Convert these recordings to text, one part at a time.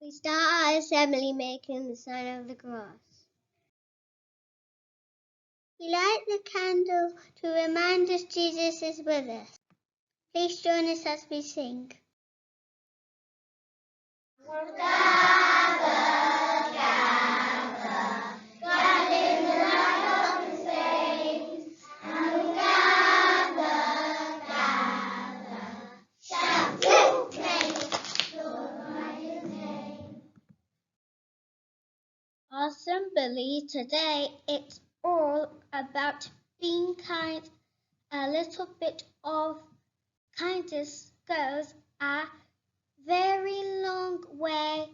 We start our assembly making the sign of the cross. We light the candle to remind us Jesus is with us. Please join us as we sing. Our assembly today, it's all about being kind. A little bit of kindness goes a very long way.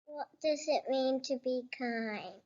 What does it mean to be kind?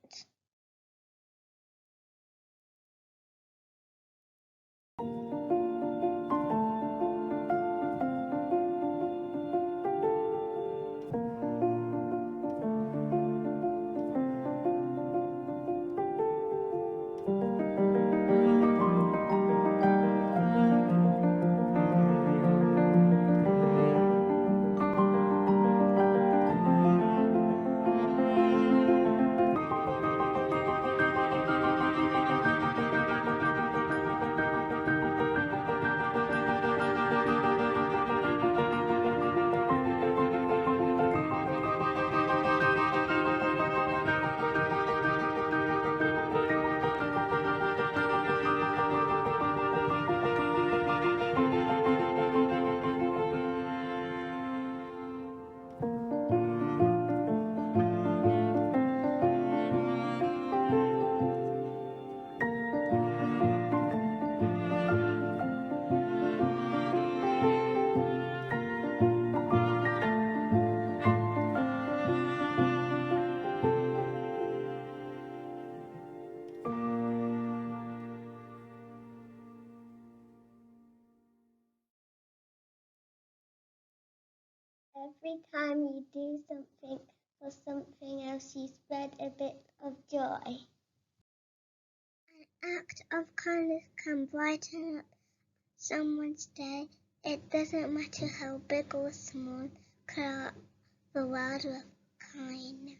Every time you do something for something else, you spread a bit of joy. An act of kindness can brighten up someone's day. It doesn't matter how big or small, fill up the world with kindness.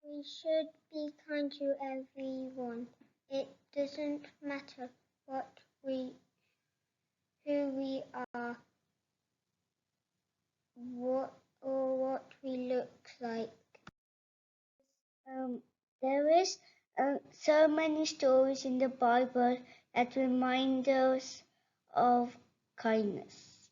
We should be kind to everyone. It doesn't matter who we are, what we look like. There is so many stories in the Bible that remind us of kindness.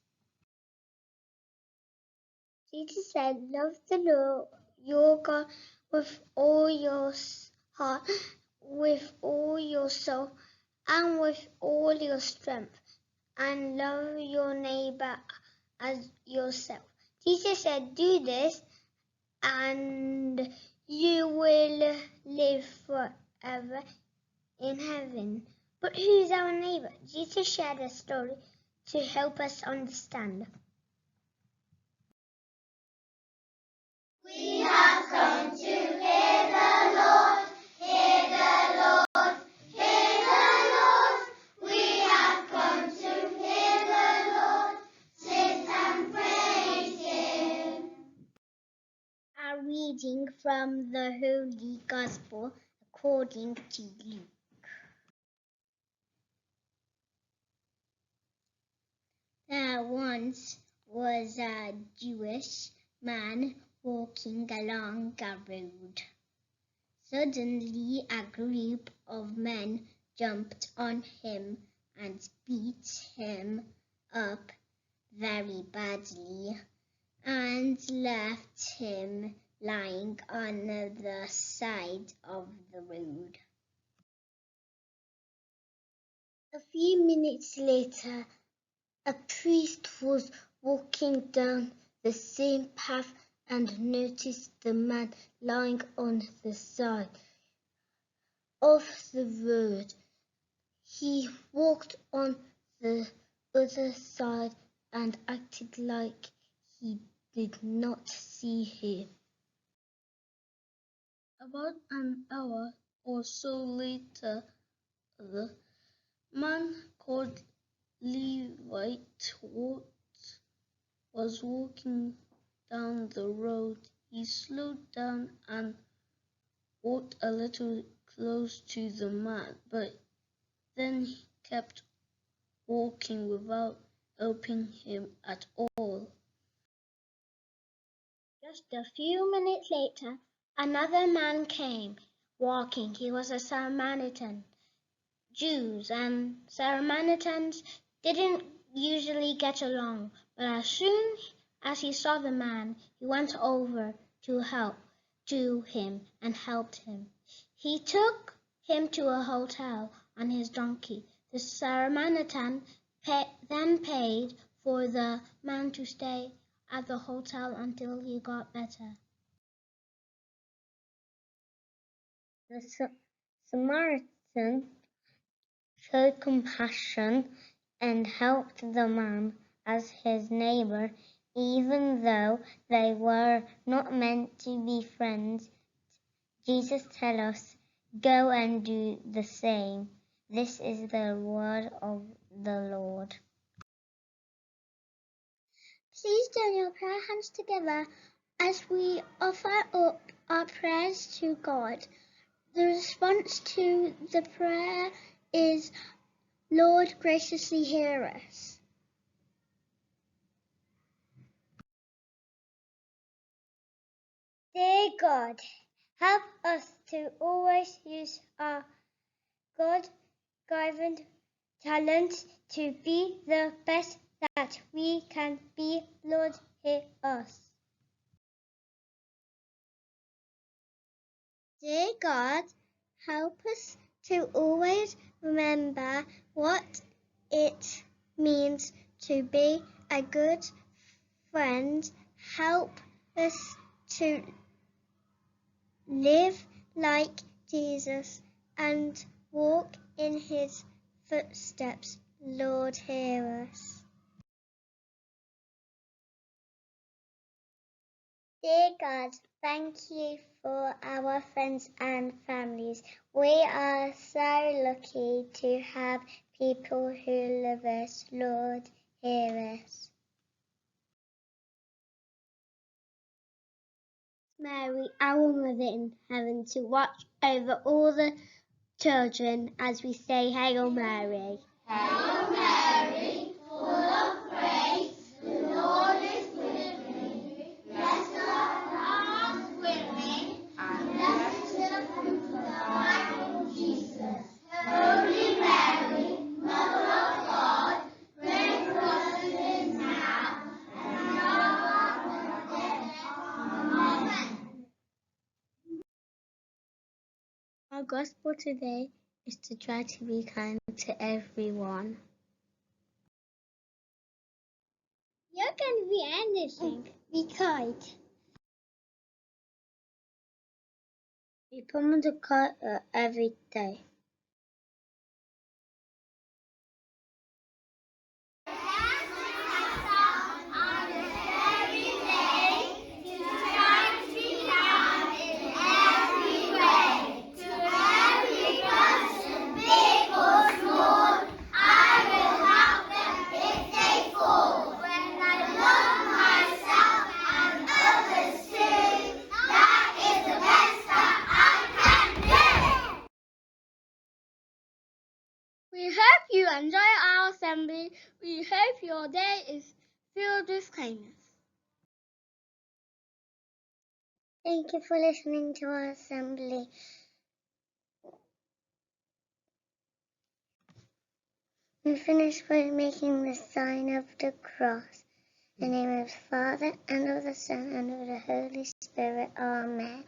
Jesus said, love the Lord your God with all your heart, with all your soul, and with all your strength, and love your neighbor as yourself. Jesus said, do this, and you will live forever in heaven. But who's our neighbor? Jesus shared a story to help us understand. We have come to hear the Lord, hear the Lord, hear the Lord. We have come to hear the Lord, sit and praise Him. A reading from the Holy Gospel according to Luke. There once was a Jewish man walking along a road. Suddenly a group of men jumped on him and beat him up very badly and left him lying on the side of the road. A few minutes later, a priest was walking down the same path and noticed the man lying on the side of the road. He walked on the other side and acted like he did not see him. About an hour or so later, the man called Levite was walking down the road. He slowed down and walked a little close to the man, but then he kept walking without helping him at all. Just a few minutes later, another man came walking. He was a Samaritan. Jews and Samaritans didn't usually get along, but as soon as he saw the man, he went over to him and helped him. He took him to a hotel on his donkey. The Samaritan then paid for the man to stay at the hotel until he got better. The Samaritan showed compassion and helped the man as his neighbor, even though they were not meant to be friends. Jesus tells us, go and do the same. This is the word of the Lord. Please join your prayer hands together as we offer up our prayers to God. The response to the prayer is, Lord, graciously hear us. Dear God, help us to always use our God-given talents to be the best that we can be. Lord, hear us. Dear God, help us to always remember what it means to be a good friend. Help us to live like Jesus and walk in his footsteps. Lord, hear us. Dear God, thank you for our friends and families. We are so lucky to have people who love us. Lord, hear us. Mary, our Mother in heaven, to watch over all the children as we say Hail Mary. Hail Mary, full of grace, the Lord is with thee. Blessed art thou amongst women, and blessed is the fruit of thy womb, Jesus. Holy Mary, Mother of God, pray for us sinners now, and at the hour of our death. gospel today is to try to be kind to everyone. You can be anything. Be kind. We Pearman the car every day. We hope you enjoy our assembly. We hope your day is filled with kindness. Thank you for listening to our assembly. We finish by making the sign of the cross. In the name of the Father, and of the Son, and of the Holy Spirit. Amen.